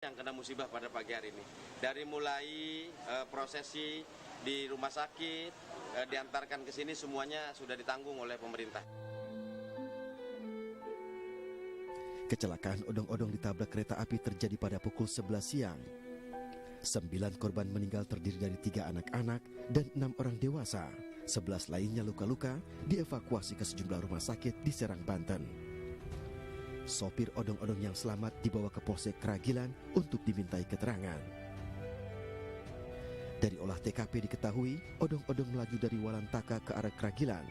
Yang kena musibah pada pagi hari ini. Dari mulai prosesi di rumah sakit, diantarkan ke sini semuanya sudah ditanggung oleh pemerintah. Kecelakaan odong-odong ditabrak kereta api terjadi pada pukul 11 siang. 9 korban meninggal terdiri dari 3 anak-anak dan 6 orang dewasa. 11 lainnya luka-luka dievakuasi ke sejumlah rumah sakit di Serang, Banten. Sopir odong-odong yang selamat dibawa ke Polsek Kragilan untuk dimintai keterangan. Dari olah TKP diketahui, odong-odong melaju dari Walantaka ke arah Kragilan.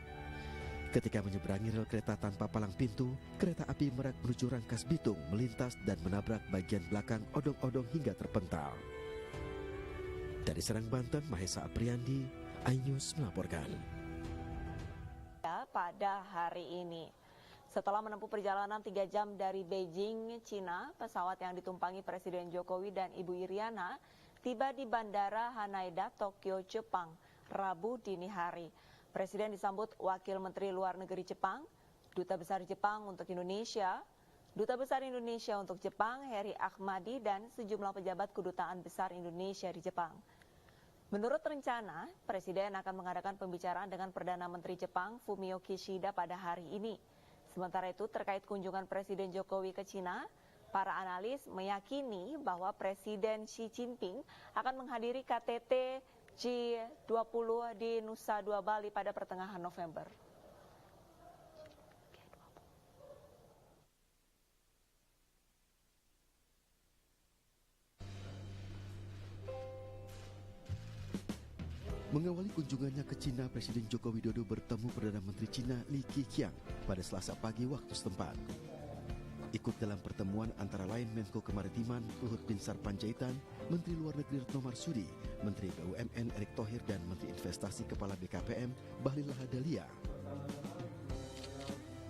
Ketika menyeberangi rel kereta tanpa palang pintu, kereta api Merak menuju Rangkas Bitung melintas dan menabrak bagian belakang odong-odong hingga terpental. Dari Serang, Banten, Mahesa Apriandi, iNews melaporkan. Pada hari ini, setelah menempuh perjalanan 3 jam dari Beijing, Cina, pesawat yang ditumpangi Presiden Jokowi dan Ibu Iriana tiba di Bandara Haneda, Tokyo, Jepang, Rabu dini hari. Presiden disambut Wakil Menteri Luar Negeri Jepang, Duta Besar Jepang untuk Indonesia, Duta Besar Indonesia untuk Jepang, Heri Ahmadi, dan sejumlah pejabat Kedutaan Besar Indonesia di Jepang. Menurut rencana, Presiden akan mengadakan pembicaraan dengan Perdana Menteri Jepang, Fumio Kishida pada hari ini. Sementara itu, terkait kunjungan Presiden Jokowi ke Cina, para analis meyakini bahwa Presiden Xi Jinping akan menghadiri KTT G20 di Nusa Dua Bali pada pertengahan November. Mengawali kunjungannya ke Cina, Presiden Joko Widodo bertemu Perdana Menteri Cina Li Keqiang pada Selasa pagi waktu setempat. Ikut dalam pertemuan antara lain Menko Kemaritiman Luhut Binsar Panjaitan, Menteri Luar Negeri Retno Marsudi, Menteri BUMN Erick Thohir, dan Menteri Investasi Kepala BKPM Bahlil Lahadalia.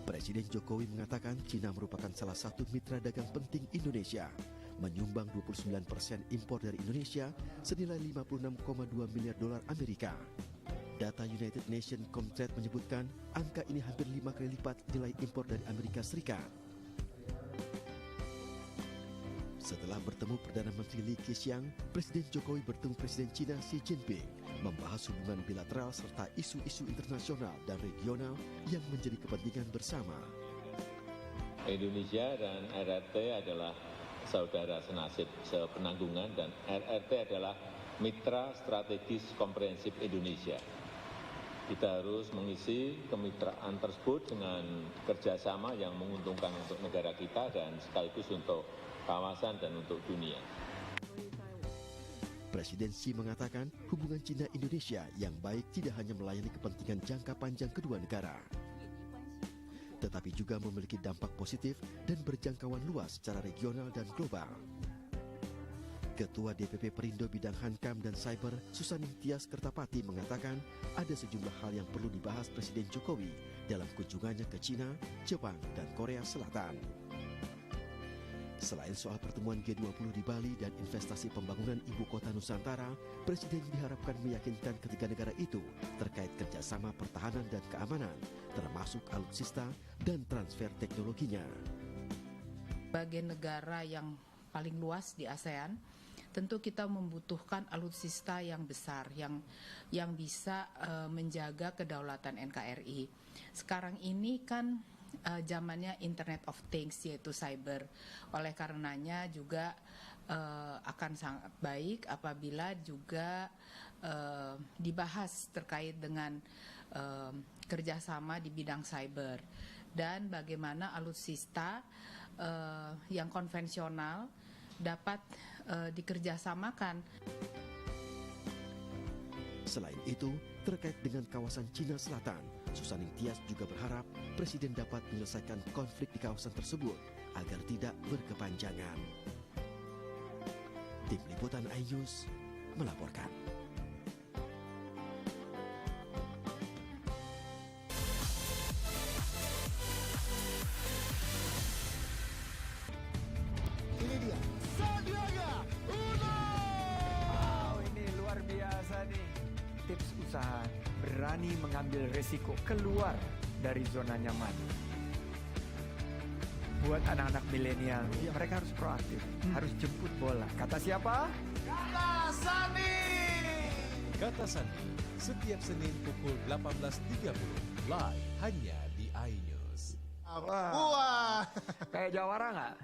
Presiden Jokowi mengatakan Cina merupakan salah satu mitra dagang penting Indonesia, menyumbang 29% impor dari Indonesia senilai 56,2 miliar dolar Amerika. Data United Nations Comtrade menyebutkan angka ini hampir 5 kali lipat nilai impor dari Amerika Serikat. Setelah bertemu Perdana Menteri Li Keqiang, Presiden Jokowi bertemu Presiden Cina Xi Jinping, membahas hubungan bilateral serta isu-isu internasional dan regional yang menjadi kepentingan bersama. Indonesia dan RRT adalah saudara senasib sepenanggungan, dan RRT adalah mitra strategis komprehensif Indonesia. Kita harus mengisi kemitraan tersebut dengan kerjasama yang menguntungkan untuk negara kita dan sekaligus untuk kawasan dan untuk dunia. Presiden Xi mengatakan hubungan Cina-Indonesia yang baik tidak hanya melayani kepentingan jangka panjang kedua negara, tetapi juga memiliki dampak positif dan berjangkauan luas secara regional dan global. Ketua DPP Perindo Bidang Hankam dan Cyber, Susaning Tias Kertapati, mengatakan ada sejumlah hal yang perlu dibahas Presiden Jokowi dalam kunjungannya ke Cina, Jepang, dan Korea Selatan. Selain soal pertemuan G20 di Bali dan investasi pembangunan Ibu Kota Nusantara, Presiden diharapkan meyakinkan ketiga negara itu terkait kerjasama pertahanan dan keamanan, termasuk alutsista dan transfer teknologinya. Sebagai negara yang paling luas di ASEAN, tentu kita membutuhkan alutsista yang besar, yang bisa menjaga kedaulatan NKRI. Sekarang ini kan zamannya Internet of Things, yaitu cyber. Oleh karenanya juga akan sangat baik apabila juga dibahas terkait dengan kerjasama di bidang cyber dan bagaimana alutsista yang konvensional dapat dikerjasamakan. Selain itu, terkait dengan kawasan Cina Selatan, Susaning Tias juga berharap Presiden dapat menyelesaikan konflik di kawasan tersebut agar tidak berkepanjangan. Tim Liputan iNews melaporkan. Ini dia, Sandiaga Uno! Wow, ini luar biasa nih. Tips usaha, berani mengambil resiko keluar dari zona nyaman. Buat anak-anak milenial, mereka harus proaktif, harus jemput bola. Kata siapa? Kata Sandi. Kata Sandi, setiap Senin pukul 18.30, live hanya di iNews. Wah. Kayak jawara nggak?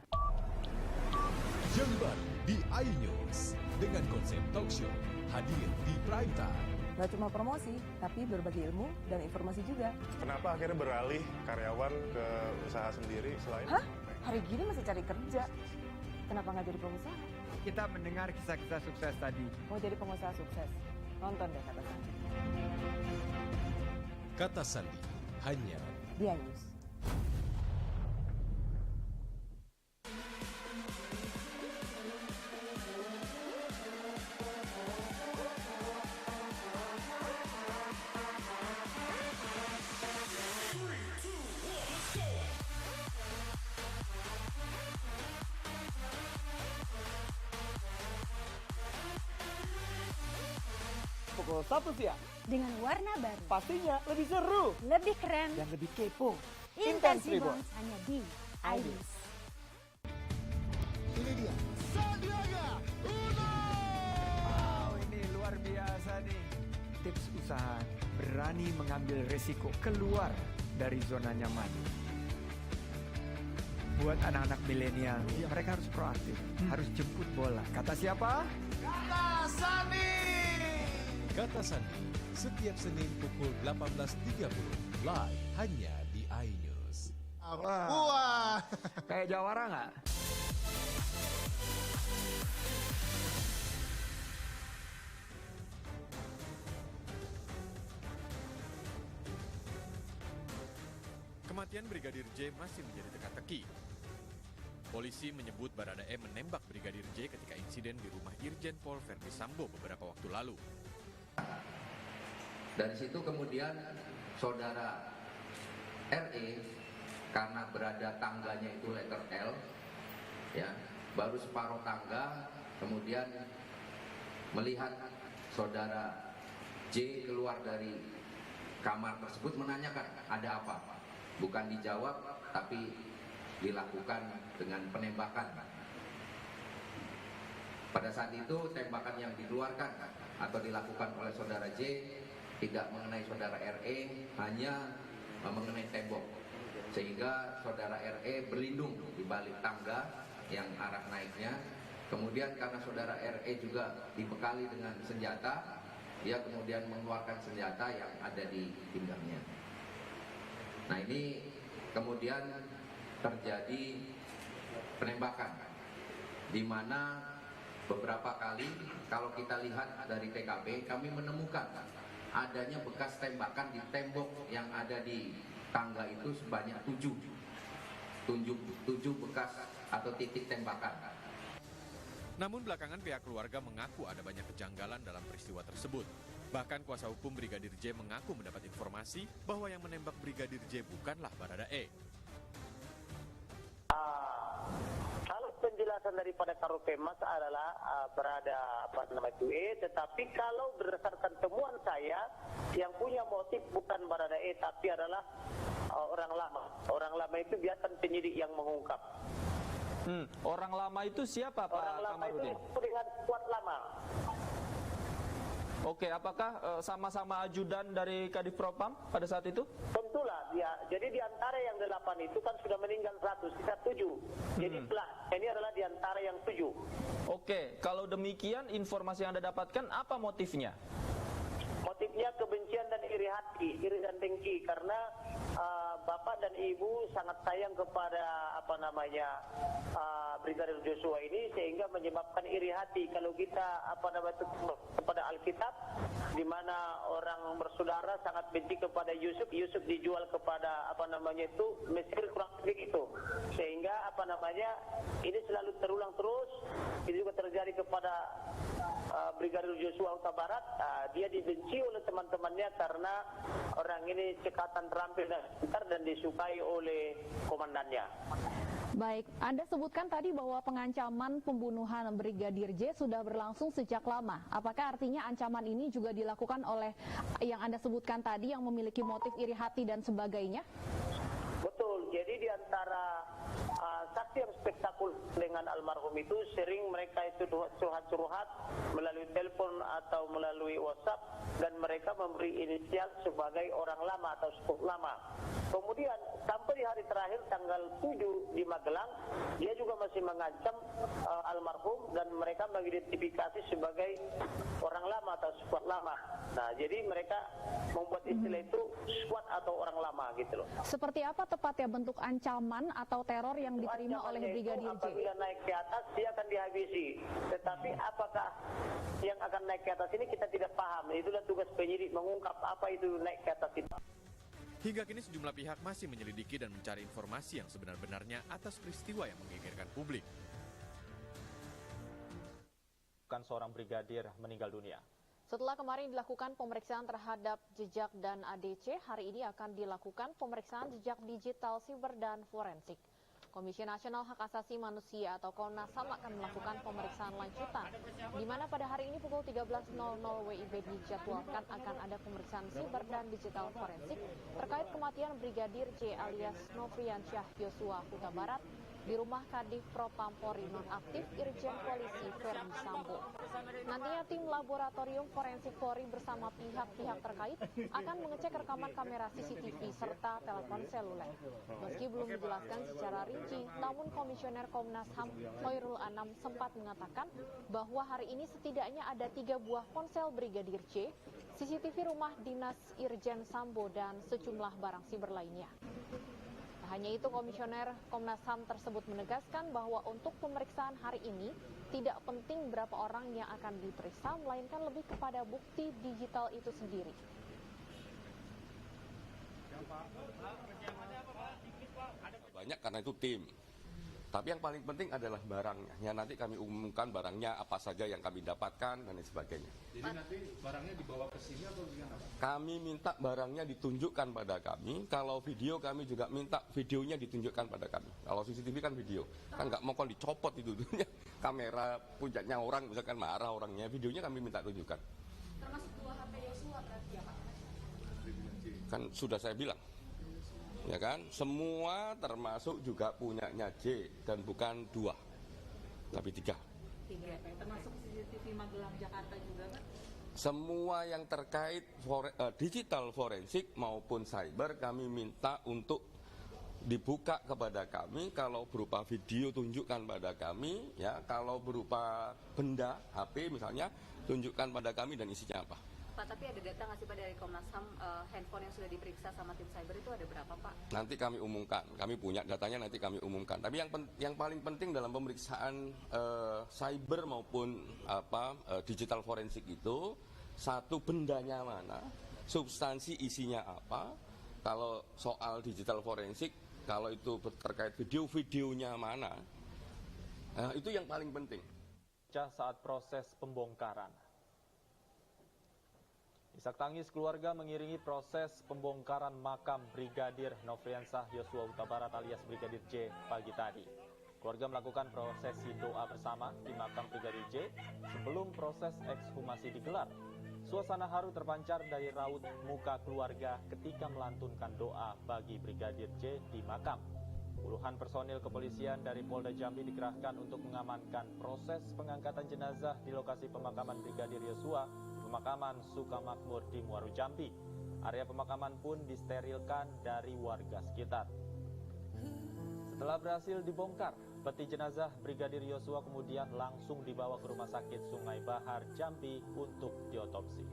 Yang baru di iNews, dengan konsep talk show, hadir di prime time. Nggak cuma promosi, tapi berbagi ilmu dan informasi juga. Kenapa akhirnya beralih karyawan ke usaha sendiri selain... Hah? Hari gini masih cari kerja. Kenapa nggak jadi pengusaha? Kita mendengar kisah-kisah sukses tadi. Mau jadi pengusaha sukses? Nonton deh Kata Sandi. Kata Sandi, hanya Di iNews. Pukul 1 siang. Dengan warna baru, Pastinya lebih seru lebih keren, dan lebih kepo. Intense Intense Rebounds hanya di iNews. Ini dia Sandiaga Uno. Wow, ini luar biasa nih. Tips usaha, berani mengambil resiko keluar dari zona nyaman. Buat anak-anak milenial, mereka harus proaktif, harus jemput bola. Kata siapa? Kata Sandi. Kata Sandi, setiap Senin pukul 18.30, live hanya di iNews. Wah. Kayak jawara nggak? Kematian Brigadir J masih menjadi teka-teki. Polisi menyebut Baradae menembak Brigadir J ketika insiden di rumah Irjen Pol Verdi Sambo beberapa waktu lalu. Dari situ kemudian saudara RE, karena berada tangganya itu letter L, ya, baru separuh tangga, kemudian melihat saudara J keluar dari kamar tersebut, menanyakan ada apa. Bukan dijawab, tapi dilakukan dengan penembakan. Pada saat itu tembakan yang dikeluarkan atau dilakukan oleh saudara J tidak mengenai saudara RE, hanya mengenai tembok, sehingga saudara RE berlindung di balik tangga yang arah naiknya. Kemudian karena saudara RE juga dibekali dengan senjata, dia kemudian mengeluarkan senjata yang ada di pinggangnya. Nah, ini kemudian terjadi penembakan, di mana beberapa kali kalau kita lihat dari TKP, kami menemukan adanya bekas tembakan di tembok yang ada di tangga itu sebanyak 7 bekas atau titik tembakan. Namun belakangan pihak keluarga mengaku ada banyak kejanggalan dalam peristiwa tersebut. Bahkan kuasa hukum Brigadir J mengaku mendapat informasi bahwa yang menembak Brigadir J bukanlah Baradae. Kalau penjelasan daripada Karopenmas adalah berada tetapi kalau berdasarkan temuan saya, yang punya motif bukan Baradae tapi adalah orang lama. Orang lama itu biasanya penyidik yang mengungkap. Orang lama itu siapa, Pak Orang lama Kamarudin? itu dengan kuat lama. Oke, apakah sama-sama ajudan dari Kadif Propam pada saat itu? Tentulah, ya. Jadi di antara yang 8 itu kan sudah meninggal 100, sisa 7. Jadi ini adalah di antara yang 7. Oke, kalau demikian informasi yang Anda dapatkan apa motifnya? Motifnya kebencian dan iri hati, iri dan dengki, karena bapak dan ibu sangat sayang kepada Brigadir Joshua ini, sehingga menyebabkan iri hati. Kalau kita kepada Alkitab, di mana orang bersaudara sangat benci kepada Yusuf, Yusuf dijual kepada Mesir, kurang lebih itu. Sehingga ini selalu terulang terus. Itu juga terjadi kepada Brigadir Joshua Huta Barat. Dia dibenci oleh teman-temannya karena orang ini cekatan, terampil dan pintar dan disukai oleh komandannya. Baik, Anda sebutkan tadi bahwa pengancaman pembunuhan Brigadir J sudah berlangsung sejak lama. Apakah artinya ancaman ini juga dilakukan oleh yang Anda sebutkan tadi yang memiliki motif iri hati dan sebagainya? Betul, jadi di antara interaksi yang spektakuler dengan almarhum itu sering mereka itu curhat-curhat melalui telepon atau melalui WhatsApp, dan mereka memberi inisial sebagai orang lama atau sepuh lama. Kemudian sampai di hari terakhir tanggal 7 di Magelang, dia juga masih mengancam almarhum dan mereka mengidentifikasi sebagai orang lama atau squad lama. Nah, jadi mereka membuat istilah itu squad atau orang lama gitu loh. Seperti apa tepatnya bentuk ancaman atau teror yang diterima oleh Brigadir J? Apabila naik ke atas, dia akan dihabisi. Tetapi apakah yang akan naik ke atas ini kita tidak paham. Itulah tugas penyidik mengungkap apa itu naik ke atas itu. Hingga kini sejumlah pihak masih menyelidiki dan mencari informasi yang sebenar-benarnya atas peristiwa yang menggegerkan publik. Seorang brigadir meninggal dunia. Setelah kemarin dilakukan pemeriksaan terhadap jejak dan ADC, hari ini akan dilakukan pemeriksaan jejak digital, siber, dan forensik. Komisi Nasional Hak Asasi Manusia atau Komnas HAM akan melakukan pemeriksaan lanjutan, di mana pada hari ini pukul 13.00 WIB dijadwalkan akan ada pemeriksaan siber dan digital forensik terkait kematian Brigadir J alias Nofriansyah Yosua Huta Barat di rumah Kadif Propampori nonaktif Irjen Polisi Verdi Sambo. Nantinya tim laboratorium forensik Polri bersama pihak-pihak terkait akan mengecek rekaman kamera CCTV serta telepon seluler. Meski belum dijelaskan secara rinci, namun Komisioner Komnas HAM Khairul Anam sempat mengatakan bahwa hari ini setidaknya ada 3 buah ponsel Brigadir J, CCTV rumah dinas Irjen Sambo, dan sejumlah barang siber lainnya. Tak hanya itu, Komisioner Komnas HAM tersebut menegaskan bahwa untuk pemeriksaan hari ini tidak penting berapa orang yang akan diperiksa, melainkan lebih kepada bukti digital itu sendiri. Banyak karena itu tim. Tapi yang paling penting adalah barangnya. Ya, nanti kami umumkan barangnya apa saja yang kami dapatkan dan sebagainya. Jadi nanti barangnya dibawa ke sini atau gimana, Pak? Kami minta barangnya ditunjukkan pada kami. Kalau video kami juga minta videonya ditunjukkan pada kami. Kalau CCTV kan video. Kan nggak mau dicopot itu. Kamera punyanya orang, misalkan marah orangnya. Videonya kami minta tunjukkan. Termasuk 2 HP Yosua berarti ya, Pak? Kan sudah saya bilang. Ya kan, semua termasuk juga punyanya J dan bukan 2, tapi 3. 3, termasuk CCTV Magelang Jakarta juga, Pak? Semua yang terkait digital forensik maupun cyber kami minta untuk dibuka kepada kami. Kalau berupa video tunjukkan pada kami, ya. Kalau berupa benda HP misalnya tunjukkan pada kami dan isinya apa. Pak, tapi ada data nggak sih Pak dari Komnas HAM, handphone yang sudah diperiksa sama tim cyber itu ada berapa, Pak? Nanti kami umumkan, kami punya datanya, nanti kami umumkan. Tapi yang paling penting dalam pemeriksaan cyber maupun digital forensik itu, satu, bendanya mana, substansi isinya apa. Kalau soal digital forensik, kalau itu terkait videonya mana, itu yang paling penting. Saat proses pembongkaran. Isak tangis keluarga mengiringi proses pembongkaran makam Brigadir Nofriansyah Yosua Huta Barat alias Brigadir J pagi tadi. Keluarga melakukan prosesi doa bersama di makam Brigadir J sebelum proses ekshumasi digelar. Suasana haru terpancar dari raut muka keluarga ketika melantunkan doa bagi Brigadir J di makam. Puluhan personil kepolisian dari Polda Jambi dikerahkan untuk mengamankan proses pengangkatan jenazah di lokasi pemakaman Brigadir Yosua, pemakaman Sukamakmur di Muaru Jambi. Area pemakaman pun disterilkan dari warga sekitar. Setelah berhasil dibongkar, peti jenazah Brigadir Yosua kemudian langsung dibawa ke Rumah Sakit Sungai Bahar Jambi untuk diotopsi.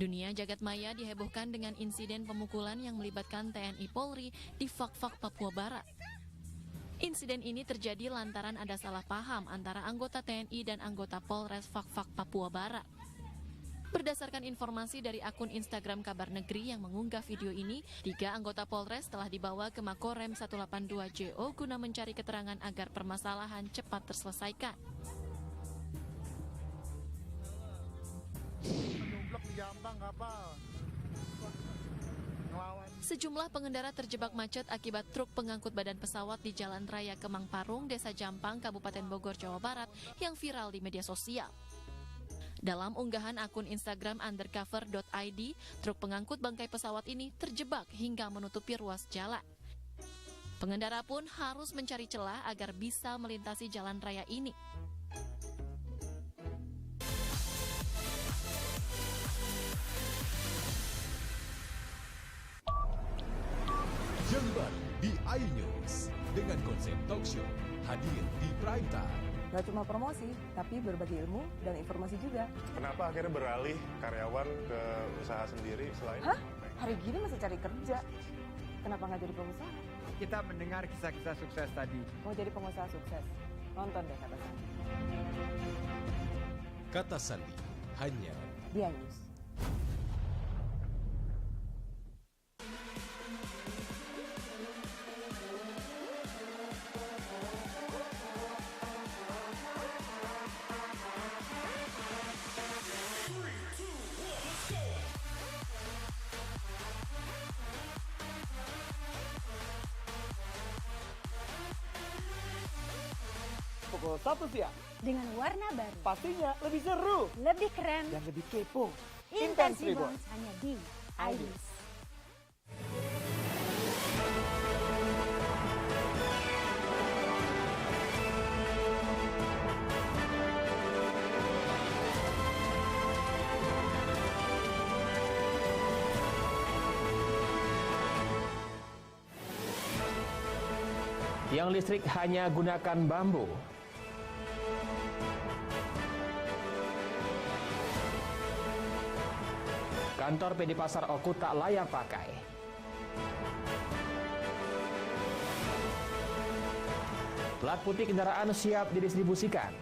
Dunia jagat maya dihebohkan dengan insiden pemukulan yang melibatkan TNI Polri di Fak-Fak, Papua Barat. Insiden ini terjadi lantaran ada salah paham antara anggota TNI dan anggota Polres Fak-Fak, Papua Barat. Berdasarkan informasi dari akun Instagram Kabar Negeri yang mengunggah video ini, 3 anggota Polres telah dibawa ke Makorem 182 JO guna mencari keterangan agar permasalahan cepat terselesaikan. Blok di Jambang kapal Sejumlah pengendara terjebak macet akibat truk pengangkut badan pesawat di Jalan Raya Kemang Parung, Desa Jampang, Kabupaten Bogor, Jawa Barat yang viral di media sosial. Dalam unggahan akun Instagram undercover.id, truk pengangkut bangkai pesawat ini terjebak hingga menutupi ruas jalan. Pengendara pun harus mencari celah agar bisa melintasi jalan raya ini. Yang baru di iNews dengan konsep talk show hadir di prime time. Gak cuma promosi, tapi berbagi ilmu dan informasi juga. Kenapa akhirnya beralih karyawan ke usaha sendiri selain... Hah? Hari gini masih cari kerja. Kenapa nggak jadi pengusaha? Kita mendengar kisah-kisah sukses tadi. Mau jadi pengusaha sukses? Nonton deh Kata Sandi. Kata Sandi hanya di iNews. Pukul 1 siang. Dengan warna baru. Pastinya lebih seru. Lebih keren. Dan lebih kepo. Intense Reborns hanya di iNews. Tiang listrik hanya gunakan bambu. Kantor PD Pasar Oku tak layak pakai. Plat putih kendaraan siap didistribusikan.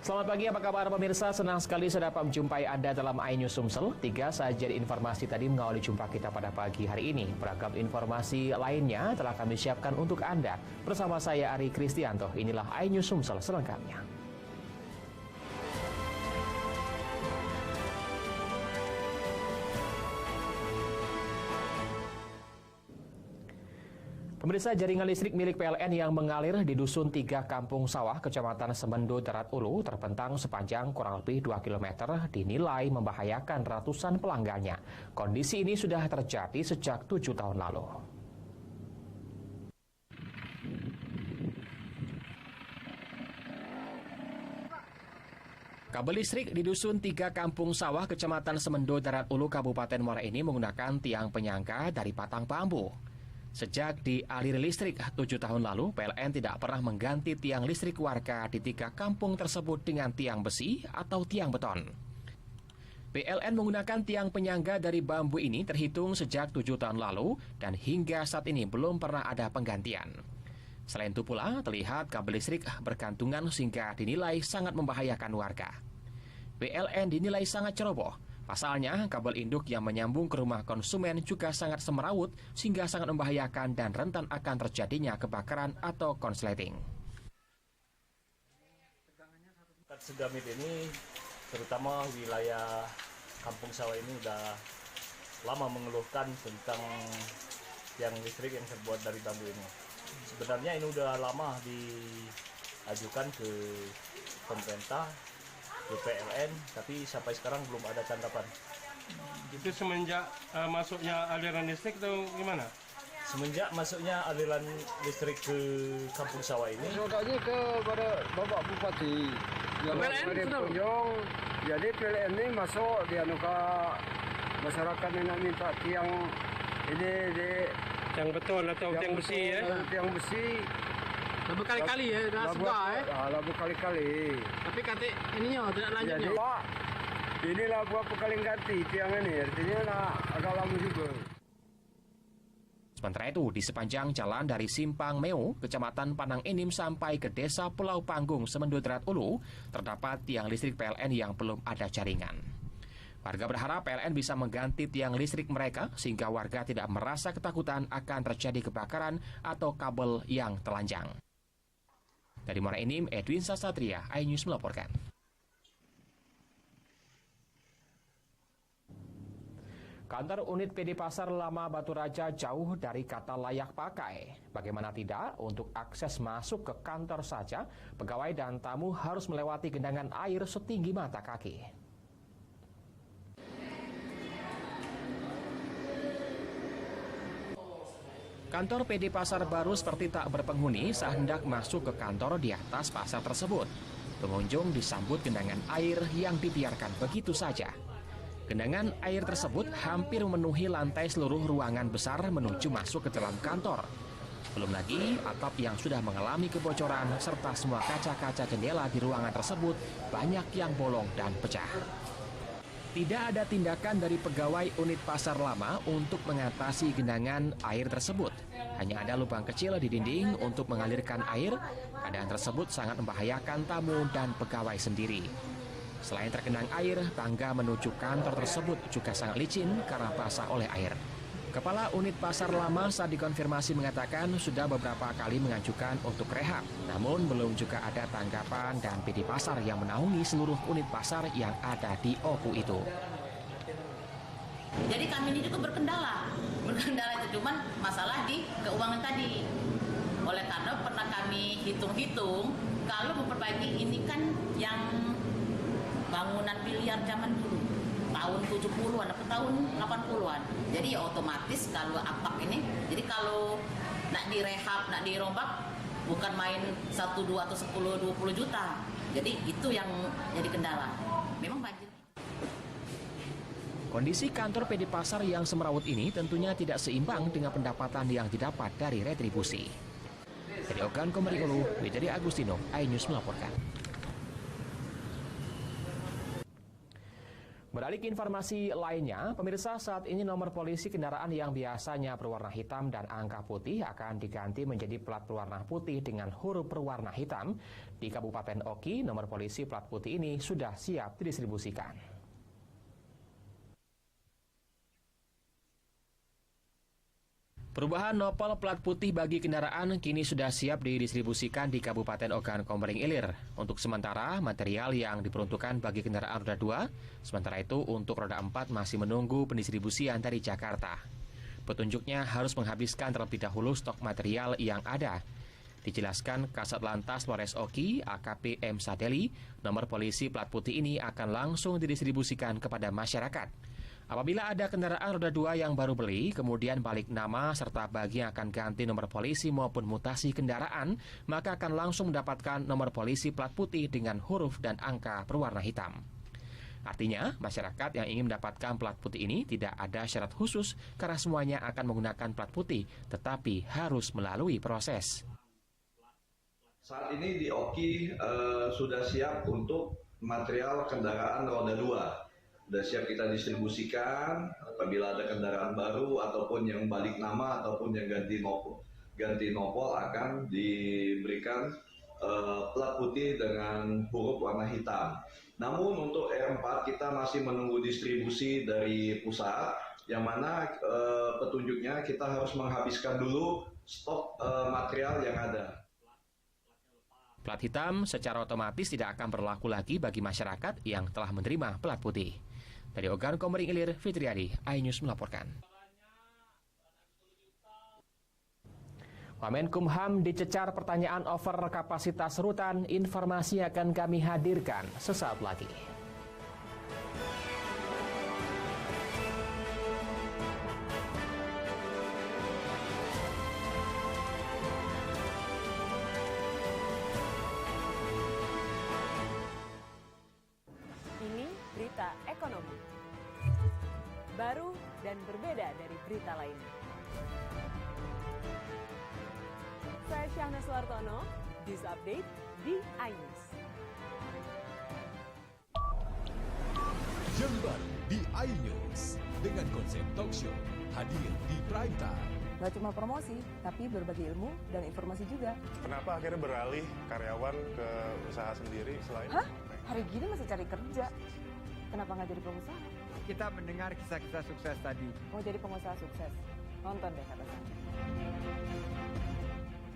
Selamat pagi, apa kabar pemirsa? Senang sekali saya dapat menjumpai Anda dalam iNews Sumsel. 3 saja informasi tadi mengawali jumpa kita pada pagi hari ini. Beragam informasi lainnya telah kami siapkan untuk Anda. Bersama saya Ari Kristianto, inilah iNews Sumsel selengkapnya. Pemirsa, jaringan listrik milik PLN yang mengalir di Dusun 3 Kampung Sawah, Kecamatan Semendo, Darat Ulu, terbentang sepanjang kurang lebih 2 km, dinilai membahayakan ratusan pelanggannya. Kondisi ini sudah terjadi sejak 7 tahun lalu. Kabel listrik di Dusun 3 Kampung Sawah, Kecamatan Semendo, Darat Ulu, Kabupaten Muara ini menggunakan tiang penyangga dari batang bambu. Sejak dialiri listrik 7 tahun lalu, PLN tidak pernah mengganti tiang listrik warga di 3 kampung tersebut dengan tiang besi atau tiang beton. PLN menggunakan tiang penyangga dari bambu ini terhitung sejak 7 tahun lalu dan hingga saat ini belum pernah ada penggantian. Selain itu pula, terlihat kabel listrik bergantungan sehingga dinilai sangat membahayakan warga. PLN dinilai sangat ceroboh. Pasalnya, kabel induk yang menyambung ke rumah konsumen juga sangat semrawut sehingga sangat membahayakan dan rentan akan terjadinya kebakaran atau konsleting. Segamit ini, terutama wilayah Kampung Sawah ini udah lama mengeluhkan tentang tiang listrik yang terbuat dari bambu ini. Sebenarnya ini udah lama diajukan ke pemerintah, ke PLN, tapi sampai sekarang belum ada tanggapan. Itu semenjak masuknya aliran listrik atau gimana? Semenjak masuknya aliran listrik ke Kampung Sawah ini. Soalnya kepada Bapak Bupati, yang Kunjung, jadi PLN ini masuk di anuka masyarakat yang nak minta tiang ini di tiang beton atau tiang besi ya? Tiang besi. Lah berkali-kali ya, dah sudah lah berkali-kali. Tapi kata ininya tidak lanjutnya. Jadi Pak, inilah buat kali ganti tiang ini, artinya lah agak lama juga. Sementara itu, di sepanjang jalan dari Simpang Meo, Kecamatan Panang Enim sampai ke Desa Pulau Panggung, Semendo, Darat Ulu, terdapat tiang listrik PLN yang belum ada jaringan. Warga berharap PLN bisa mengganti tiang listrik mereka sehingga warga tidak merasa ketakutan akan terjadi kebakaran atau kabel yang telanjang. Dari Muara Enim, Edwin Sasatria, iNews melaporkan. Kantor unit PD Pasar Lama Batu Raja jauh dari kata layak pakai. Bagaimana tidak, untuk akses masuk ke kantor saja, pegawai dan tamu harus melewati genangan air setinggi mata kaki. Kantor PD Pasar Baru seperti tak berpenghuni saat hendak masuk ke kantor di atas pasar tersebut. Pengunjung disambut genangan air yang dibiarkan begitu saja. Genangan air tersebut hampir memenuhi lantai seluruh ruangan besar menuju masuk ke dalam kantor. Belum lagi atap yang sudah mengalami kebocoran serta semua kaca-kaca jendela di ruangan tersebut banyak yang bolong dan pecah. Tidak ada tindakan dari pegawai unit pasar lama untuk mengatasi genangan air tersebut. Hanya ada lubang kecil di dinding untuk mengalirkan air. Keadaan tersebut sangat membahayakan tamu dan pegawai sendiri. Selain tergenang air, tangga menuju kantor tersebut juga sangat licin karena basah oleh air. Kepala unit pasar lama saat dikonfirmasi mengatakan sudah beberapa kali mengajukan untuk rehab. Namun belum juga ada tanggapan dan PD Pasar yang menaungi seluruh unit pasar yang ada di Oku itu. Jadi kami ini juga berkendala itu cuman masalah di keuangan tadi. Oleh karena pernah kami hitung-hitung, kalau memperbaiki ini kan yang bangunan biliar zaman dulu. Tahun 70-an atau tahun 80-an. Jadi ya otomatis kalau apak ini, jadi kalau nak direhab, nak dirombak, bukan main 1, 2, atau 10, 20 juta. Jadi itu yang jadi kendala. Memang banjir. Kondisi kantor PD Pasar yang semrawut ini tentunya tidak seimbang dengan pendapatan yang didapat dari retribusi. Dari Ogan Komering Ulu, Widari Agustino, iNews melaporkan. Beralih ke informasi lainnya, pemirsa, saat ini nomor polisi kendaraan yang biasanya berwarna hitam dan angka putih akan diganti menjadi plat berwarna putih dengan huruf berwarna hitam. Di Kabupaten Oki, nomor polisi plat putih ini sudah siap didistribusikan. Perubahan nopol plat putih bagi kendaraan kini sudah siap didistribusikan di Kabupaten Ogan Komering Ilir. Untuk sementara, material yang diperuntukkan bagi kendaraan roda 2, sementara itu untuk roda 4 masih menunggu pendistribusian dari Jakarta. Petunjuknya harus menghabiskan terlebih dahulu stok material yang ada. Dijelaskan Kasat Lantas Polres Oki, AKP M. Sadeli, nomor polisi plat putih ini akan langsung didistribusikan kepada masyarakat. Apabila ada kendaraan roda 2 yang baru beli, kemudian balik nama serta bagi yang akan ganti nomor polisi maupun mutasi kendaraan, maka akan langsung mendapatkan nomor polisi plat putih dengan huruf dan angka berwarna hitam. Artinya, masyarakat yang ingin mendapatkan plat putih ini tidak ada syarat khusus karena semuanya akan menggunakan plat putih, tetapi harus melalui proses. Saat ini di Oki sudah siap untuk material kendaraan roda 2. Sudah siap kita distribusikan apabila ada kendaraan baru ataupun yang balik nama ataupun yang ganti nopol akan diberikan plat putih dengan huruf warna hitam. Namun untuk R4 kita masih menunggu distribusi dari pusat, yang mana petunjuknya kita harus menghabiskan dulu stok material yang ada. Plat hitam secara otomatis tidak akan berlaku lagi bagi masyarakat yang telah menerima plat putih. Dari Ogan Komering Ilir, Fitriadi, iNews melaporkan. Wamenkumham dicecar pertanyaan over kapasitas rutan, informasi akan kami hadirkan sesaat lagi. Ini berita ekonomi. Baru dan berbeda dari berita lainnya. Saya Syahna Suartono, News Update di iNews. Yang baru di iNews dengan konsep talk show hadir di prime time. Gak cuma promosi, tapi berbagi ilmu dan informasi juga. Kenapa akhirnya beralih karyawan ke usaha sendiri selain? Hah? Hari gini masih cari kerja. Kenapa nggak jadi pengusaha? Kita mendengar kisah-kisah sukses tadi. Mau jadi pengusaha sukses? Nonton deh Kata Sandi.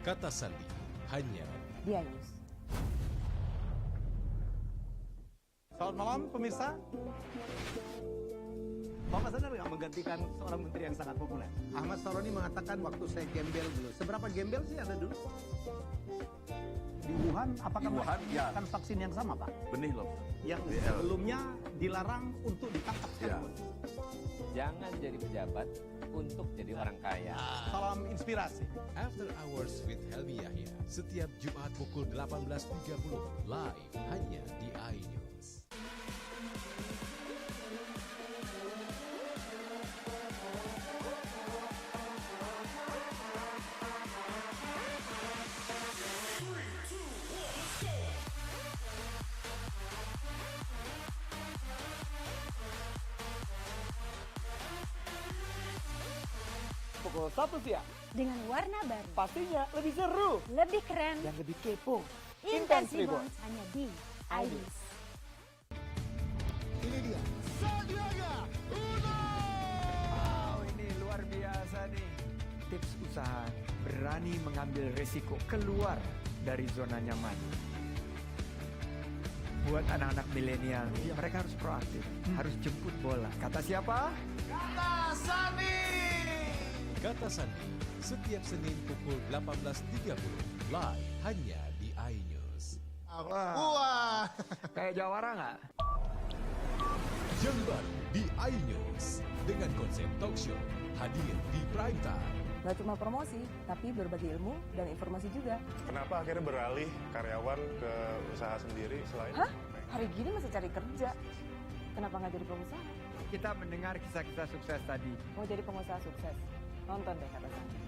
Kata Sandi hanya di iNews. Selamat malam pemirsa. Bapak sadar nggak menggantikan seorang menteri yang sangat populer? Ahmad Saroni mengatakan waktu saya gembel dulu. Seberapa gembel sih Anda dulu? Di Wuhan, apakah melakukan vaksin yang sama, Pak? Benih loh. Yang sebelumnya dilarang untuk ditangkap sekalipun. Jangan jadi pejabat untuk jadi orang kaya. Salam inspirasi. After Hours with Helmi Yahya setiap Jumat pukul 18.30 live hanya di iNews. Pukul 1 siang. Dengan warna baru. Pastinya lebih seru. Lebih keren. Dan lebih kepo. Intense Reborn hanya di iNews. Ini dia. Sandiaga Uno. Wow, ini luar biasa nih. Tips usaha berani mengambil resiko keluar dari zona nyaman. Buat anak-anak milenial, mereka harus proaktif, harus jemput bola. Kata siapa? Kata Sandi. Kata Sandi setiap Senin pukul 18.30 live hanya di iNews. Wah, kayak jawara nggak? Jember di iNews dengan konsep talk show hadir di prime time. Gak cuma promosi, tapi berbagi ilmu dan informasi juga. Kenapa akhirnya beralih karyawan ke usaha sendiri selain? Hah? Hari gini masih cari kerja. Kenapa nggak jadi pengusaha? Kita mendengar kisah-kisah sukses tadi. Mau jadi pengusaha sukses? Nonton deh Kata Sandi.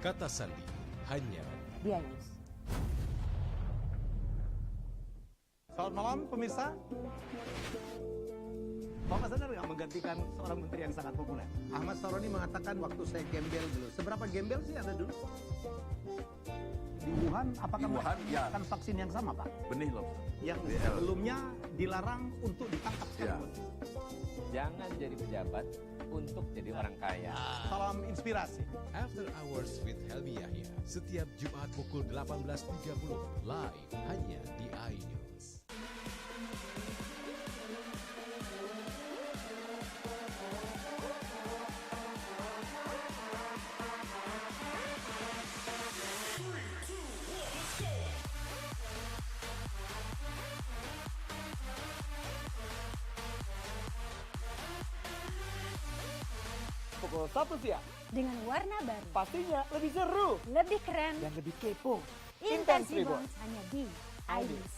Kata Sandi hanya di iNews. Selamat malam pemirsa. Bapak sadar nggak menggantikan seorang menteri yang sangat populer? Ahmad Saroni mengatakan waktu saya gembel dulu. Seberapa gembel sih Anda dulu? Di Wuhan, apakah melakukan vaksin yang sama, Pak? Benih loh. Yang sebelumnya dilarang untuk ditangkap sekalipun. Jangan jadi pejabat untuk jadi orang kaya. Salam inspirasi. After Hours with Helmi Yahya setiap Jumat pukul 18.30 live hanya di iNews. Pukul 1 siang. Dengan warna baru. Pastinya lebih seru. Lebih keren. Dan lebih kepo. Intense Reborn hanya di iNews.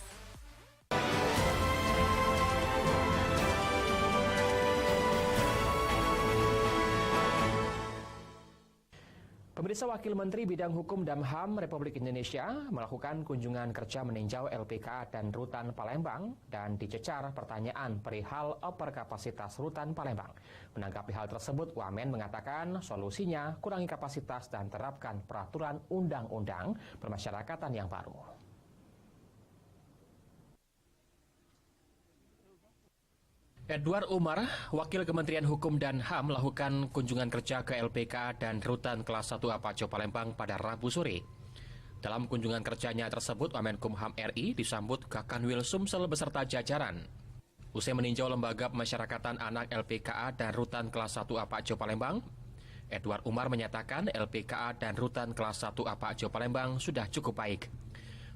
Pemirsa, Wakil Menteri Bidang Hukum dan HAM Republik Indonesia melakukan kunjungan kerja meninjau LPKA dan Rutan Palembang dan dicecar pertanyaan perihal overkapasitas Rutan Palembang. Menanggapi hal tersebut, Wamen mengatakan solusinya kurangi kapasitas dan terapkan peraturan undang-undang permasyarakatan yang baru. Edward Umar, Wakil Kementerian Hukum dan HAM melakukan kunjungan kerja ke LPK dan Rutan Kelas 1 Apaco Palembang pada Rabu sore. Dalam kunjungan kerjanya tersebut, Wamenkumham RI disambut Kakanwil Sumsel beserta jajaran. Usai meninjau lembaga pemasyarakatan anak LPKA dan Rutan Kelas 1 Apaco Palembang, Edward Umar menyatakan LPKA dan Rutan Kelas 1 Apaco Palembang sudah cukup baik.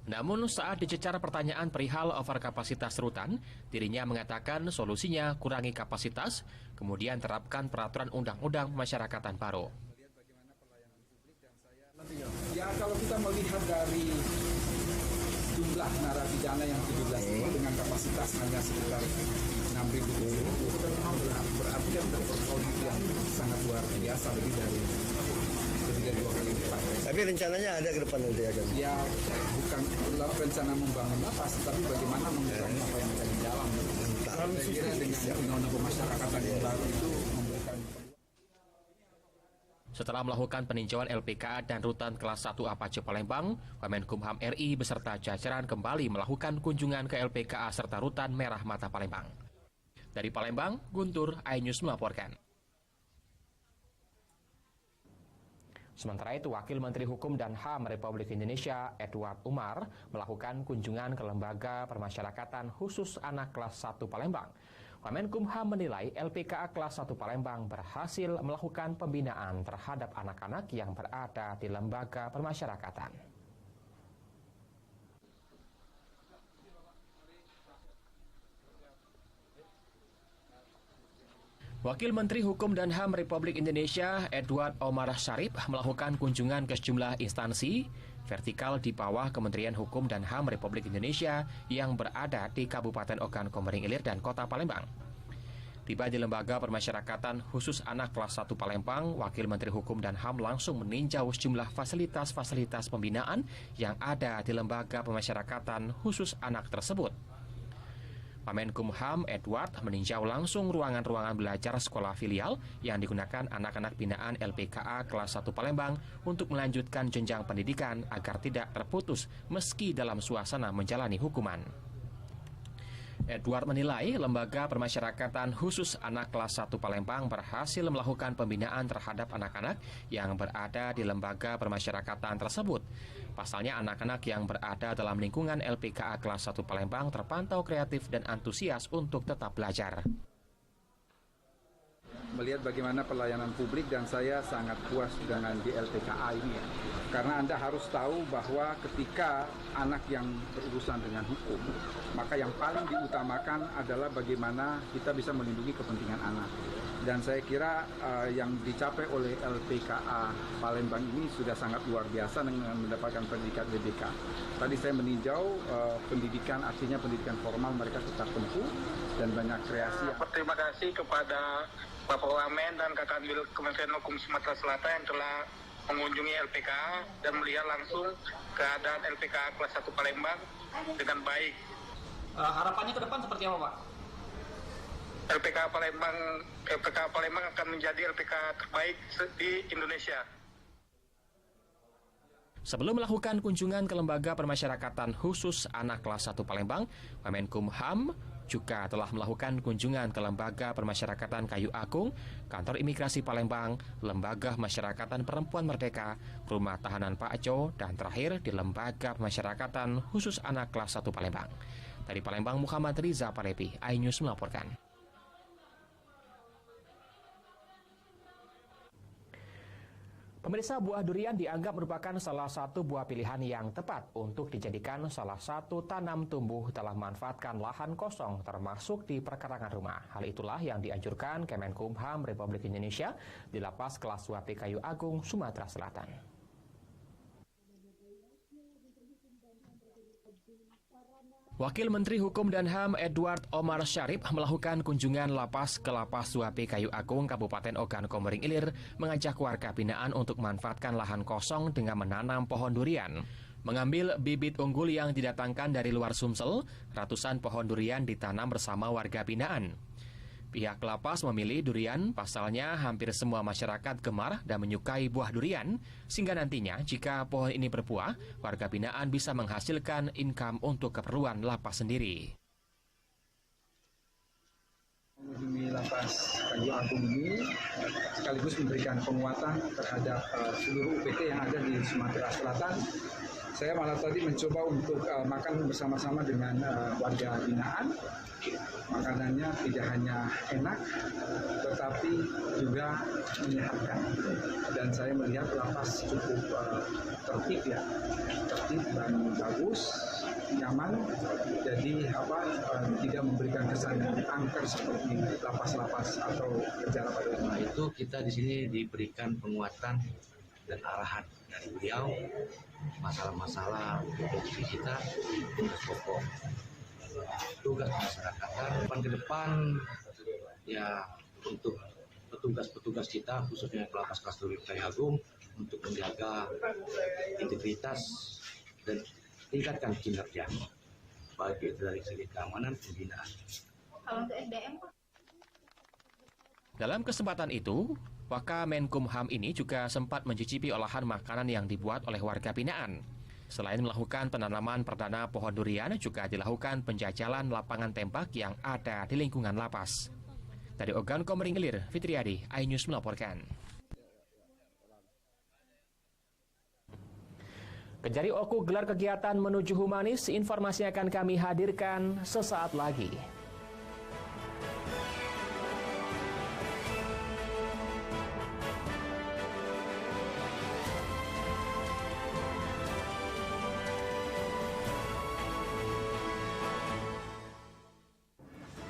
Namun saat dicecar pertanyaan perihal overkapasitas rutan, dirinya mengatakan solusinya kurangi kapasitas, kemudian terapkan peraturan undang-undang pemasyarakatan baru. Ya, kalau kita melihat dari jumlah narapidana yang 17 itu dengan kapasitas hanya sekitar 6.000 itu memang berarti kan terperform yang sangat luar biasa, lebih dari 2 kali lipat. Tapi rencananya ada ke depan nanti akan? Ya, bukan rencana membangun lapas, tapi bagaimana mengurangi apa yang ada di dalam. Saya kira dengan undang-undang pemasyarakatan yang baru itu memberikan. Setelah melakukan peninjauan LPKA dan Rutan Kelas 1 Apache Palembang, Wamenkumham RI beserta jajaran kembali melakukan kunjungan ke LPKA serta Rutan Merah Mata Palembang. Dari Palembang, Guntur, iNews melaporkan. Sementara itu, Wakil Menteri Hukum dan HAM Republik Indonesia, Edward Umar, melakukan kunjungan ke Lembaga Permasyarakatan Khusus Anak Kelas 1 Palembang. Wamenkumham menilai LPKA Kelas 1 Palembang berhasil melakukan pembinaan terhadap anak-anak yang berada di lembaga permasyarakatan. Wakil Menteri Hukum dan HAM Republik Indonesia, Edward Omar Syarif, melakukan kunjungan ke sejumlah instansi vertikal di bawah Kementerian Hukum dan HAM Republik Indonesia yang berada di Kabupaten Ogan Komering Ilir dan Kota Palembang. Tiba di Lembaga Permasyarakatan Khusus Anak Kelas 1 Palembang, Wakil Menteri Hukum dan HAM langsung meninjau sejumlah fasilitas-fasilitas pembinaan yang ada di Lembaga Permasyarakatan Khusus Anak tersebut. Wamenkumham Edward meninjau langsung ruangan-ruangan belajar sekolah filial yang digunakan anak-anak binaan LPKA Kelas 1 Palembang untuk melanjutkan jenjang pendidikan agar tidak terputus meski dalam suasana menjalani hukuman. Edward menilai Lembaga Permasyarakatan Khusus Anak Kelas 1 Palembang berhasil melakukan pembinaan terhadap anak-anak yang berada di lembaga permasyarakatan tersebut. Pasalnya anak-anak yang berada dalam lingkungan LPKA Kelas 1 Palembang terpantau kreatif dan antusias untuk tetap belajar. Melihat bagaimana pelayanan publik dan saya sangat puas dengan di LPKA ini ya. Karena Anda harus tahu bahwa ketika anak yang berurusan dengan hukum, maka yang paling diutamakan adalah bagaimana kita bisa melindungi kepentingan anak. Dan saya kira yang dicapai oleh LPKA Palembang ini sudah sangat luar biasa dengan mendapatkan pendidikan BBK. Tadi saya meninjau pendidikan, artinya pendidikan formal mereka tetap tempuh dan banyak kreasi. Terima kasih kepada Bapak Wamen dan Kakanwil Kementerian Hukum Sumatera Selatan yang telah mengunjungi LPKA dan melihat langsung keadaan LPKA Kelas 1 Palembang dengan baik. Harapannya ke depan seperti apa, Pak? LPKA Palembang akan menjadi LPKA terbaik di Indonesia. Sebelum melakukan kunjungan ke Lembaga Permasyarakatan Khusus Anak Kelas 1 Palembang, Wamenkumham juga telah melakukan kunjungan ke Lembaga Permasyarakatan Kayu Agung, Kantor Imigrasi Palembang, Lembaga Masyarakatan Perempuan Merdeka, Rumah Tahanan Pak Jo, dan terakhir di Lembaga Permasyarakatan Khusus Anak Kelas 1 Palembang. Dari Palembang, Muhammad Riza Palepi, iNews melaporkan. Pemirsa, buah durian dianggap merupakan salah satu buah pilihan yang tepat untuk dijadikan salah satu tanam tumbuh dalam memanfaatkan lahan kosong termasuk di perkarangan rumah. Hal itulah yang dianjurkan Kemenkumham Republik Indonesia di Lapas Kelas 2 Kayu Agung, Sumatera Selatan. Wakil Menteri Hukum dan HAM Edward Omar Syarif melakukan kunjungan lapas ke Lapas 2P Kayu Agung, Kabupaten Ogan Komering Ilir, mengajak warga binaan untuk memanfaatkan lahan kosong dengan menanam pohon durian. Mengambil bibit unggul yang didatangkan dari luar Sumsel, ratusan pohon durian ditanam bersama warga binaan. Pihak lapas memilih durian, pasalnya hampir semua masyarakat gemar dan menyukai buah durian, sehingga nantinya jika pohon ini berbuah, warga binaan bisa menghasilkan income untuk keperluan lapas sendiri. Mengunjungi Lapas Kayu Agung ini sekaligus memberikan penguatan terhadap seluruh UPT yang ada di Sumatera Selatan. Saya malah tadi mencoba untuk makan bersama-sama dengan warga binaan. Makanannya tidak hanya enak, tetapi juga menyehatkan. Dan saya melihat lapas cukup tertib ya, tertib dan bagus, nyaman. Jadi tidak memberikan kesan angker seperti lapas-lapas atau penjara pada umumnya. Itu kita di sini diberikan penguatan dan arahan dari beliau, masalah-masalah produksi kita, tugas pokok, tugas masyarakat ke depan ya, untuk petugas-petugas kita khususnya Lapas Kelas 2 Kayu Agung untuk menjaga integritas dan tingkatkan kinerja baik itu dari segi keamanan pembinaan. Kalau untuk SDM, Pak? Dalam kesempatan itu, Wakamenkumham ini juga sempat mencicipi olahan makanan yang dibuat oleh warga binaan. Selain melakukan penanaman perdana pohon durian, juga dilakukan penjajalan lapangan tembak yang ada di lingkungan lapas. Dari Ogan Komering Ilir, Fitriadi, iNews melaporkan. Kejari Oku gelar kegiatan menuju humanis, informasi akan kami hadirkan sesaat lagi.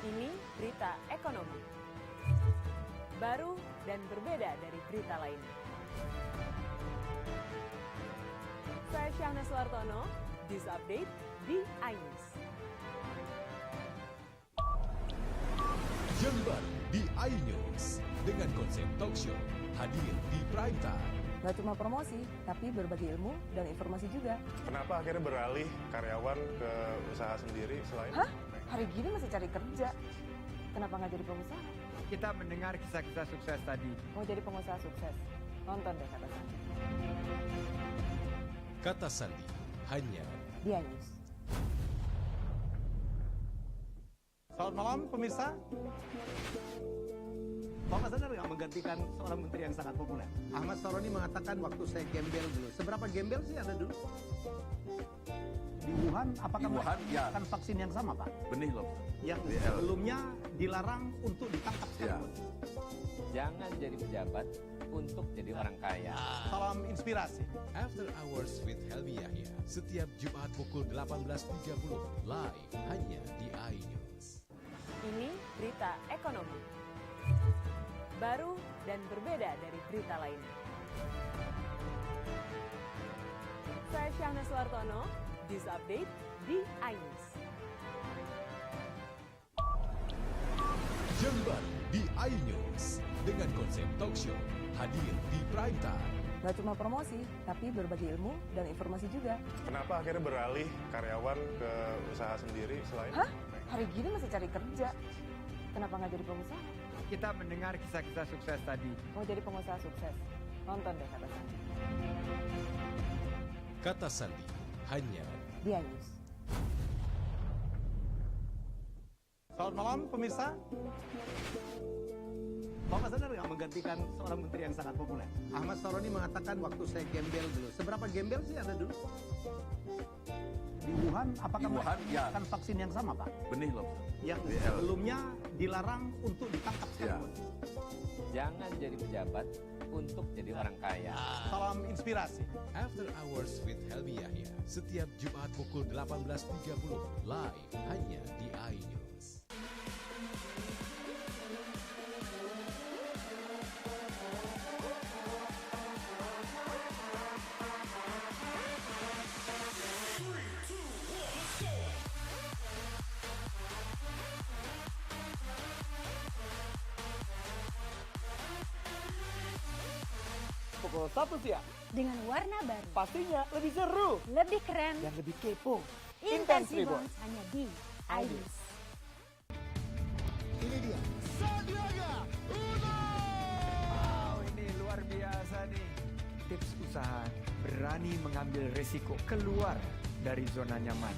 Ini berita ekonomi. Baru dan berbeda dari berita lainnya. Saya Syahna Suartono, This Update di iNews. Jember di iNews dengan konsep talk show hadir di prime time. Gak cuma promosi, tapi berbagi ilmu dan informasi juga. Kenapa akhirnya beralih karyawan ke usaha sendiri selain? Hah? Hari gini masih cari kerja. Kenapa nggak jadi pengusaha? Kita mendengar kisah-kisah sukses tadi. Mau jadi pengusaha sukses? Nonton deh Kata Sandi. Kata Sandi hanya di iNews. Selamat malam pemirsa. Bapak sadar nggak menggantikan seorang menteri yang sangat populer? Ahmad Saroni mengatakan waktu saya gembel dulu. Seberapa gembel sih Anda dulu? Di Wuhan, apakah melakukan vaksin yang sama, Pak? Benih loh. Yang sebelumnya dilarang untuk ditangkap sekalipun. Jangan jadi pejabat untuk jadi orang kaya. Salam inspirasi. After Hours with Helmi Yahya setiap Jumat pukul 18.30 live hanya di iNews. Ini berita ekonomi. Baru dan berbeda dari berita lainnya. Saya Syahna Suartono, This Update di iNews. Jember di iNews dengan konsep talk show hadir di prime time. Gak cuma promosi, tapi berbagi ilmu dan informasi juga. Kenapa akhirnya beralih karyawan ke usaha sendiri selain? Hah? Hari gini masih cari kerja. Kenapa nggak jadi pengusaha? Kita mendengar kisah-kisah sukses tadi. Mau jadi pengusaha sukses? Nonton deh Kata Sandi. Kata Sandi hanya di iNews. Selamat malam pemirsa. Bapak sadar nggak menggantikan seorang menteri yang sangat populer? Ahmad Saroni mengatakan waktu saya gembel dulu. Seberapa gembel sih Anda dulu? Di Wuhan, apakah melakukan vaksin yang sama, Pak? Benih loh. Yang sebelumnya dilarang untuk ditangkap sekalipun. Jangan jadi pejabat untuk jadi orang kaya. Salam inspirasi. After Hours with Helmi Yahya setiap Jumat pukul 18.30 live hanya di iNews. Pukul 1 siang. Dengan warna baru. Pastinya lebih seru. Lebih keren. Dan lebih kepo. Intense Reborn hanya di iNews. Ini dia. Sandiaga Uno! Wow, ini luar biasa nih. Tips usaha berani mengambil resiko keluar dari zona nyaman.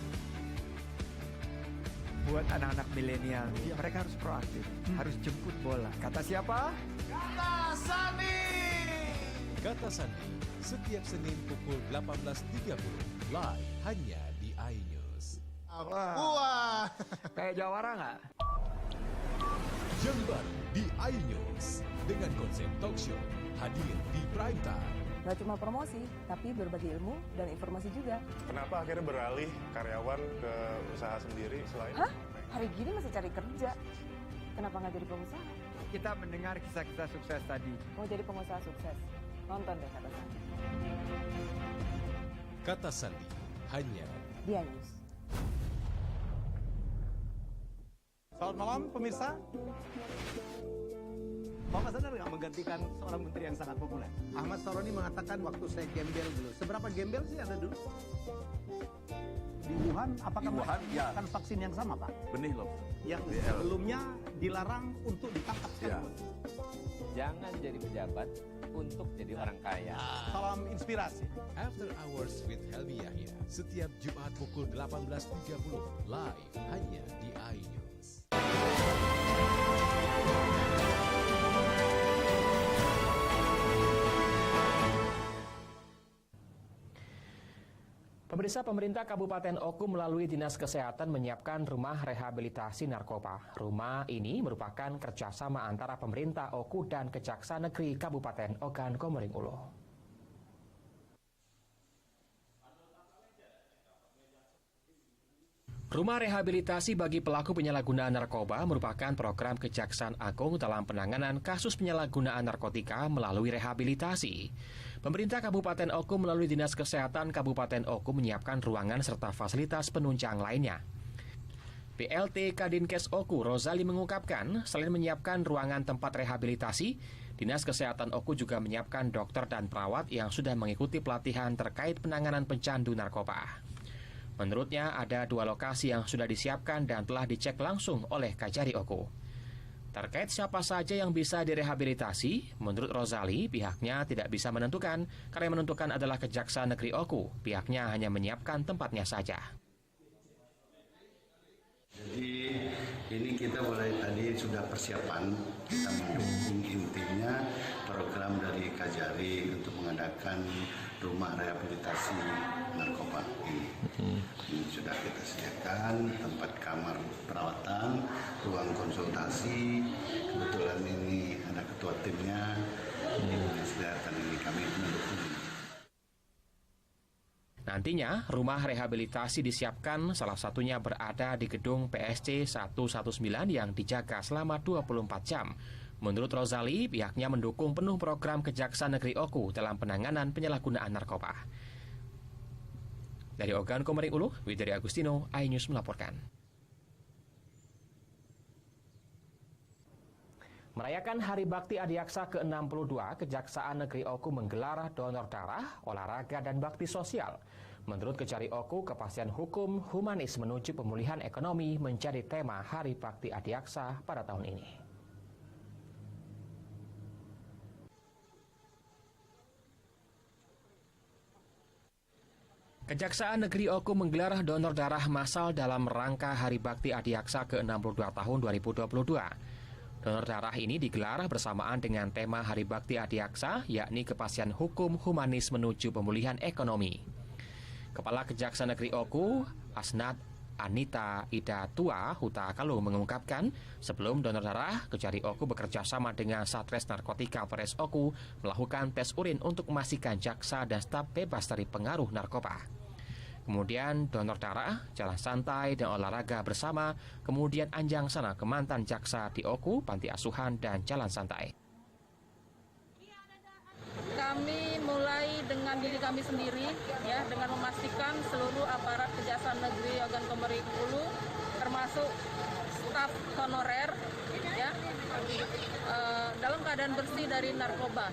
Buat anak-anak milenial nih, mereka harus proaktif, harus jemput bola. Kata siapa? Kata Sandi. Kata Sandi setiap Senin pukul 18.30 live hanya di iNews. Wah. Kayak jawara nggak? Jember di iNews dengan konsep talk show hadir di prime time. Gak cuma promosi, tapi berbagi ilmu dan informasi juga. Kenapa akhirnya beralih karyawan ke usaha sendiri selain? Hah? Hari gini masih cari kerja. Kenapa nggak jadi pengusaha? Kita mendengar kisah-kisah sukses tadi. Mau jadi pengusaha sukses? Nonton deh Kata Sandi. Kata Sandi hanya di iNews. Selamat malam pemirsa. Bapak sadar nggak menggantikan seorang menteri yang sangat populer? Ahmad Saroni mengatakan waktu saya gembel dulu. Seberapa gembel sih Anda dulu? Di Wuhan, apakah melakukan vaksin yang sama, Pak? Benih loh. Yang sebelumnya dilarang untuk ditangkap sekalipun. Jangan jadi pejabat untuk jadi orang kaya. Salam inspirasi. After Hours with Helmi Yahya, setiap Jumat pukul 18.30, live hanya di iNews. Pemerintah Kabupaten Oku melalui Dinas Kesehatan menyiapkan rumah rehabilitasi narkoba. Rumah ini merupakan kerjasama antara pemerintah Oku dan Kejaksaan Negeri Kabupaten Ogan Komering Ulu. Rumah rehabilitasi bagi pelaku penyalahgunaan narkoba merupakan program Kejaksaan Agung dalam penanganan kasus penyalahgunaan narkotika melalui rehabilitasi. Pemerintah Kabupaten Oku melalui Dinas Kesehatan Kabupaten Oku menyiapkan ruangan serta fasilitas penunjang lainnya. PLT Kadinkes Oku Rozali mengungkapkan, selain menyiapkan ruangan tempat rehabilitasi, Dinas Kesehatan Oku juga menyiapkan dokter dan perawat yang sudah mengikuti pelatihan terkait penanganan pencandu narkoba. Menurutnya ada 2 lokasi yang sudah disiapkan dan telah dicek langsung oleh Kajari Oku. Terkait siapa saja yang bisa direhabilitasi, menurut Rozali, pihaknya tidak bisa menentukan, karena yang menentukan adalah Kejaksaan Negeri Oku. Pihaknya hanya menyiapkan tempatnya saja. Jadi ini kita mulai tadi sudah persiapan, kita mendukung intinya program dari Kajari untuk mengadakan rumah rehabilitasi narkoba ini. Ini sudah kita sediakan tempat kamar perawatan, ruang konsultasi. Kebetulan ini ada ketua timnya, Dinas Kesehatan ini kami mendukung. Nantinya, rumah rehabilitasi disiapkan salah satunya berada di gedung PSC 119 yang dijaga selama 24 jam. Menurut Rozali, pihaknya mendukung penuh program Kejaksaan Negeri Oku dalam penanganan penyalahgunaan narkoba. Dari Ogan Komering Ulu, Widari Agustino, iNews melaporkan. Merayakan Hari Bakti Adiaksa ke-62, Kejaksaan Negeri Oku menggelar donor darah, olahraga, dan bakti sosial. Menurut Kejari Oku, kepastian hukum humanis menuju pemulihan ekonomi menjadi tema Hari Bakti Adiaksa pada tahun ini. Kejaksaan Negeri Oku menggelar donor darah massal dalam rangka Hari Bakti Adiaksa ke-62 tahun 2022. Donor darah ini digelar bersamaan dengan tema Hari Bakti Adiaksa, yakni kepastian hukum humanis menuju pemulihan ekonomi. Kepala Kejaksaan Negeri Oku, Asnat Anita Ida Tua Huta Kalu mengungkapkan, sebelum donor darah, Kejari Oku bekerja sama dengan Satres Narkotika Polres Oku melakukan tes urin untuk memastikan jaksa dan staf bebas dari pengaruh narkoba. Kemudian donor darah, jalan santai dan olahraga bersama, kemudian anjang sana ke mantan jaksa di Oku, panti asuhan, dan jalan santai. Kami mulai dengan diri kami sendiri, ya, dengan memastikan seluruh aparat Kejaksaan Negeri Ogan Komering Ulu, termasuk staf honorer, ya, dalam keadaan bersih dari narkoba.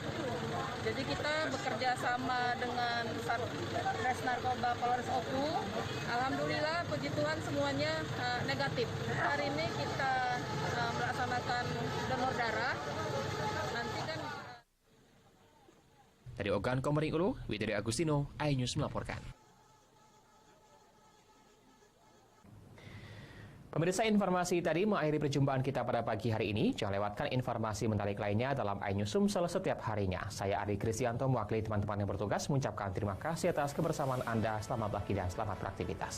Jadi kita bekerja sama dengan Satres Narkoba Polres Oku. Alhamdulillah, puji Tuhan semuanya negatif. Hari ini kita melaksanakan donor darah. Nanti kan dari Ogan Komering Ulu, Widari Agustino, iNews melaporkan. Pemirsa, informasi tadi mengakhiri perjumpaan kita pada pagi hari ini. Jangan lewatkan informasi menarik lainnya dalam iNews Sumsel setiap harinya. Saya Adi Kristianto mewakili teman-teman yang bertugas mengucapkan terima kasih atas kebersamaan Anda. Selamat pagi dan selamat beraktivitas.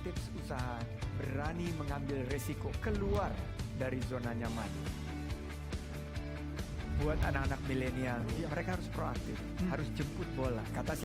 Tips usaha, berani mengambil resiko keluar dari zona nyaman. Buat anak-anak milenial, mereka harus proaktif, harus jemput bola. Kata